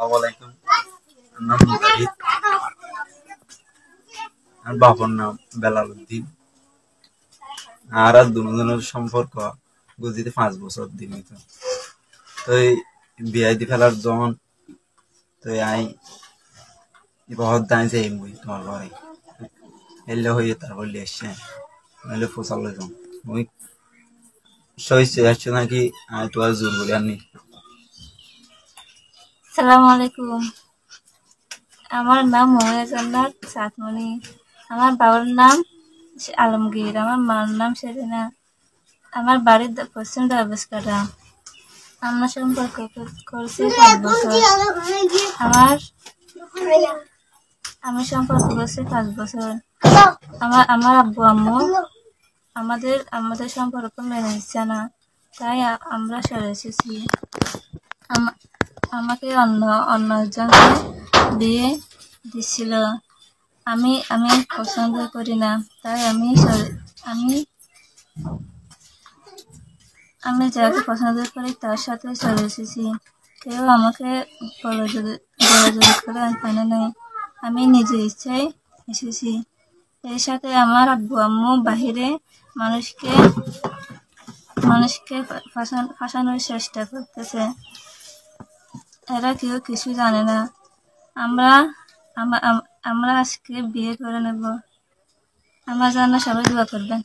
আসসালামাইকুম। আমার নাম মুজাহিদ। আমার বাবার নাম বেলাল উদ্দিন। আর দুজনের সম্পর্ক বুঝিতে 5 বছর দিন হইতো। তো এই বিয়াই দি ফেলার যখন তো আই বহুত দাঁড়ি যাই মুই তোমার ঘরে এলে হয়ে তারপর এসছে নাহলে ফসল যাম মুই সইছে আসছে নাকি আই তো আর জোর করি আনি। আসসালামু আলাইকুম। আমার নাম জান্নাত সাতমণি। আমার বাবার নাম আলমগীর। আমার মার নাম সেলিনা। আমার বাড়ির পশ্চিম দাবসকাটা। আমরা সম্পর্ক করছি 5 বছর। আমি সম্পর্ক করছি 5 বছর। আমার আব্বু আম্মু আমাদের সম্পর্ক মেনে নিচ্ছে না, তাই আমরা সরে এসেছি। আমাকে অন্য একজনকে বিয়ে দিচ্ছিল। আমি আমি পছন্দ করি না, তাই আমি যাকে পছন্দ করি তার সাথে চলে এসেছি। কেউ আমাকে জোরাজুরি করে আনে নাই, আমি নিজে ইচ্ছায় এসেছি। এর সাথে আমার আব্বু আম্মু বাহিরে মানুষকে ফাঁসানোর চেষ্টা করতেছে। এরা কেউ কিছু জানে না। আমরা আজকে বিয়ে করে নেব। আমার জন্য সবাই দোয়া করবেন।